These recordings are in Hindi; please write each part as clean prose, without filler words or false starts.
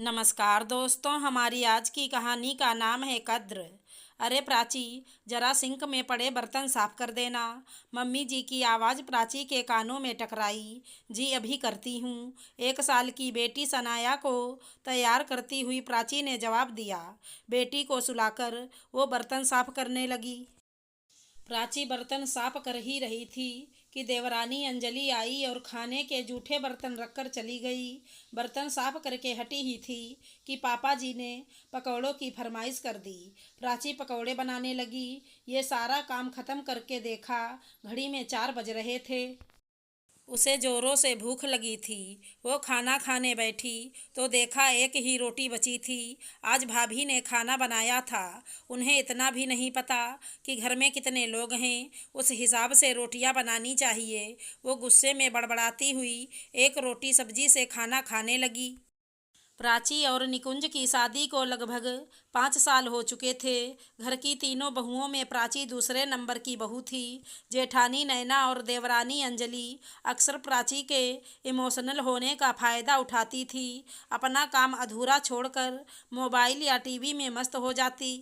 नमस्कार दोस्तों, हमारी आज की कहानी का नाम है कद्र। अरे प्राची, जरा सिंक में पड़े बर्तन साफ कर देना। मम्मी जी की आवाज़ प्राची के कानों में टकराई। जी अभी करती हूँ। 1 साल की बेटी सनाया को तैयार करती हुई प्राची ने जवाब दिया। बेटी को सुलाकर वो बर्तन साफ करने लगी। प्राची बर्तन साफ कर ही रही थी कि देवरानी अंजलि आई और खाने के जूठे बर्तन रखकर चली गई। बर्तन साफ करके हटी ही थी कि पापा जी ने पकौड़ों की फरमाइश कर दी। प्राची पकौड़े बनाने लगी। ये सारा काम खत्म करके देखा, घड़ी में 4 बज रहे थे। उसे जोरों से भूख लगी थी। वो खाना खाने बैठी तो देखा एक ही रोटी बची थी। आज भाभी ने खाना बनाया था। उन्हें इतना भी नहीं पता कि घर में कितने लोग हैं, उस हिसाब से रोटियां बनानी चाहिए। वो गुस्से में बड़बड़ाती हुई एक रोटी सब्जी से खाना खाने लगी। प्राची और निकुंज की शादी को लगभग 5 साल हो चुके थे। घर की तीनों बहुओं में प्राची दूसरे नंबर की बहू थी। जेठानी नैना और देवरानी अंजलि अक्सर प्राची के इमोशनल होने का फ़ायदा उठाती थी। अपना काम अधूरा छोड़कर मोबाइल या टीवी में मस्त हो जाती।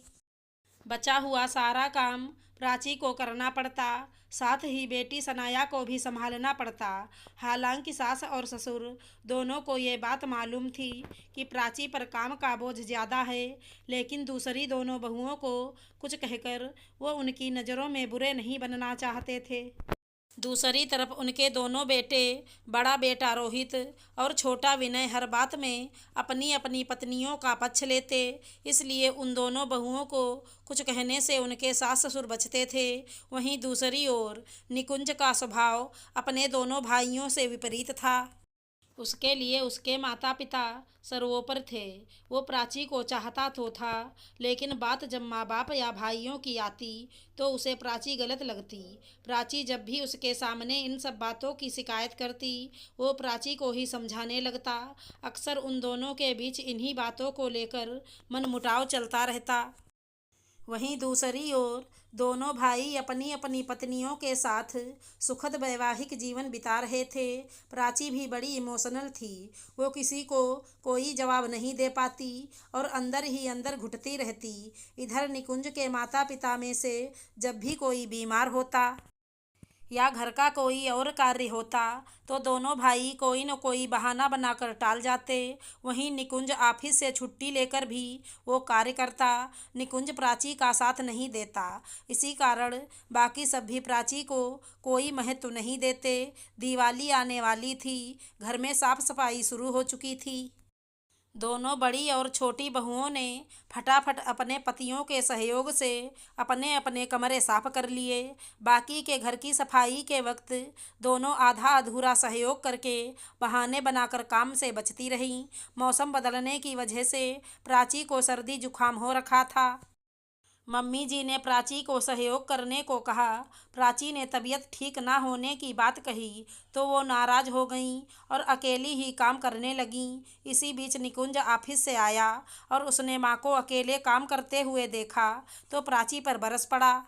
बचा हुआ सारा काम प्राची को करना पड़ता, साथ ही बेटी सनाया को भी संभालना पड़ता। हालांकि सास और ससुर दोनों को ये बात मालूम थी कि प्राची पर काम का बोझ ज़्यादा है, लेकिन दूसरी दोनों बहुओं को कुछ कहकर वो उनकी नज़रों में बुरे नहीं बनना चाहते थे। दूसरी तरफ उनके दोनों बेटे, बड़ा बेटा रोहित और छोटा विनय, हर बात में अपनी अपनी पत्नियों का पक्ष लेते। इसलिए उन दोनों बहुओं को कुछ कहने से उनके सास ससुर बचते थे। वहीं दूसरी ओर निकुंज का स्वभाव अपने दोनों भाइयों से विपरीत था। उसके लिए उसके माता पिता सर्वोपरि थे। वो प्राची को चाहता तो था, लेकिन बात जब माँ बाप या भाइयों की आती तो उसे प्राची गलत लगती। प्राची जब भी उसके सामने इन सब बातों की शिकायत करती, वो प्राची को ही समझाने लगता। अक्सर उन दोनों के बीच इन्हीं बातों को लेकर मनमुटाव चलता रहता। वहीं दूसरी ओर दोनों भाई अपनी अपनी पत्नियों के साथ सुखद वैवाहिक जीवन बिता रहे थे। प्राची भी बड़ी इमोशनल थी। वो किसी को कोई जवाब नहीं दे पाती और अंदर ही अंदर घुटती रहती। इधर निकुंज के माता पिता में से जब भी कोई बीमार होता या घर का कोई और कार्य होता तो दोनों भाई कोई न कोई बहाना बनाकर टाल जाते। वहीं निकुंज ऑफिस से छुट्टी लेकर भी वो कार्य करता। निकुंज प्राची का साथ नहीं देता। इसी कारण बाकी सब भी प्राची को कोई महत्व नहीं देते। दिवाली आने वाली थी। घर में साफ सफाई शुरू हो चुकी थी। दोनों बड़ी और छोटी बहुओं ने फटाफट अपने पतियों के सहयोग से अपने अपने कमरे साफ कर लिए। बाकी के घर की सफाई के वक्त दोनों आधा अधूरा सहयोग करके बहाने बनाकर काम से बचती रहीं। मौसम बदलने की वजह से प्राची को सर्दी जुकाम हो रखा था। मम्मी जी ने प्राची को सहयोग करने को कहा। प्राची ने तबीयत ठीक ना होने की बात कही तो वो नाराज हो गईं और अकेली ही काम करने लगीं। इसी बीच निकुंज ऑफिस से आया और उसने माँ को अकेले काम करते हुए देखा तो प्राची पर बरस पड़ा।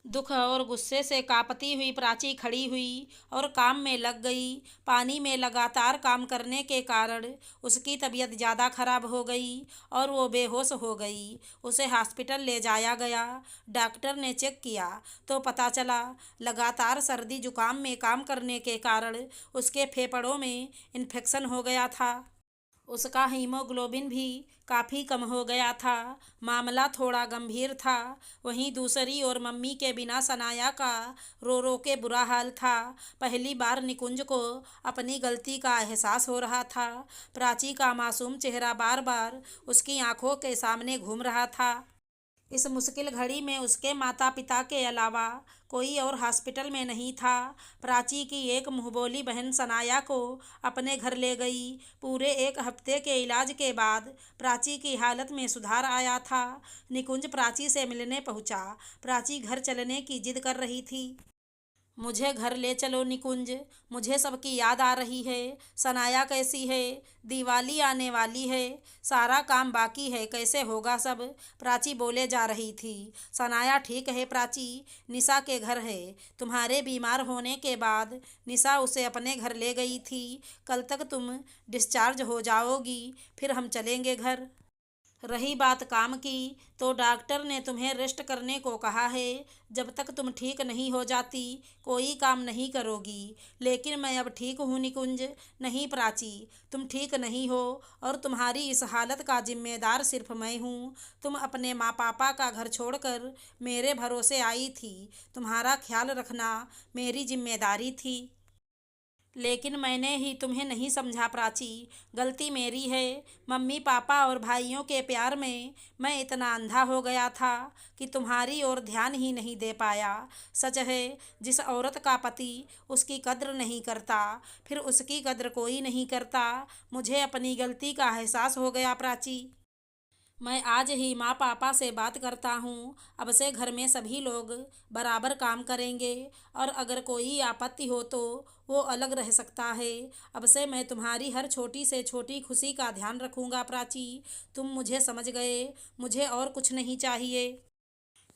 दुख और गुस्से से कांपती हुई प्राची खड़ी हुई और काम में लग गई। पानी में लगातार काम करने के कारण उसकी तबीयत ज़्यादा खराब हो गई और वो बेहोश हो गई। उसे हॉस्पिटल ले जाया गया। डॉक्टर ने चेक किया तो पता चला लगातार सर्दी जुकाम में काम करने के कारण उसके फेफड़ों में इन्फेक्शन हो गया था। उसका हीमोग्लोबिन भी काफ़ी कम हो गया था। मामला थोड़ा गंभीर था। वहीं दूसरी ओर मम्मी के बिना सनाया का रो रो के बुरा हाल था। पहली बार निकुंज को अपनी गलती का एहसास हो रहा था। प्राची का मासूम चेहरा बार बार उसकी आंखों के सामने घूम रहा था। इस मुश्किल घड़ी में उसके माता पिता के अलावा कोई और हॉस्पिटल में नहीं था। प्राची की एक मुंहबोली बहन सनाया को अपने घर ले गई। पूरे 1 हफ्ते के इलाज के बाद प्राची की हालत में सुधार आया था। निकुंज प्राची से मिलने पहुंचा। प्राची घर चलने की जिद कर रही थी। मुझे घर ले चलो निकुंज, मुझे सबकी याद आ रही है। सनाया कैसी है? दिवाली आने वाली है, सारा काम बाकी है, कैसे होगा सब? प्राची बोले जा रही थी। सनाया ठीक है प्राची, निशा के घर है। तुम्हारे बीमार होने के बाद निशा उसे अपने घर ले गई थी। कल तक तुम डिस्चार्ज हो जाओगी, फिर हम चलेंगे घर। रही बात काम की, तो डॉक्टर ने तुम्हें रेस्ट करने को कहा है। जब तक तुम ठीक नहीं हो जाती कोई काम नहीं करोगी। लेकिन मैं अब ठीक हूँ निकुंज। नहीं प्राची, तुम ठीक नहीं हो और तुम्हारी इस हालत का जिम्मेदार सिर्फ मैं हूँ। तुम अपने माँ पापा का घर छोड़कर मेरे भरोसे आई थी। तुम्हारा ख्याल रखना मेरी जिम्मेदारी थी। लेकिन मैंने ही तुम्हें नहीं समझा प्राची, गलती मेरी है। मम्मी पापा और भाइयों के प्यार में मैं इतना अंधा हो गया था कि तुम्हारी ओर ध्यान ही नहीं दे पाया। सच है, जिस औरत का पति उसकी कद्र नहीं करता, फिर उसकी कद्र कोई नहीं करता। मुझे अपनी गलती का एहसास हो गया प्राची। मैं आज ही माँ पापा से बात करता हूँ। अब से घर में सभी लोग बराबर काम करेंगे और अगर कोई आपत्ति हो तो वो अलग रह सकता है। अब से मैं तुम्हारी हर छोटी से छोटी खुशी का ध्यान रखूँगा प्राची। तुम मुझे समझ गए, मुझे और कुछ नहीं चाहिए।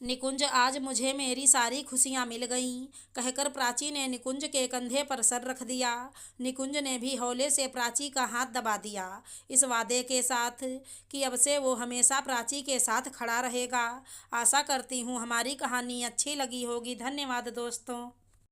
निकुंज, आज मुझे मेरी सारी खुशियाँ मिल गईं, कहकर प्राची ने निकुंज के कंधे पर सर रख दिया। निकुंज ने भी हौले से प्राची का हाथ दबा दिया, इस वादे के साथ कि अब से वो हमेशा प्राची के साथ खड़ा रहेगा। आशा करती हूँ हमारी कहानी अच्छी लगी होगी। धन्यवाद दोस्तों।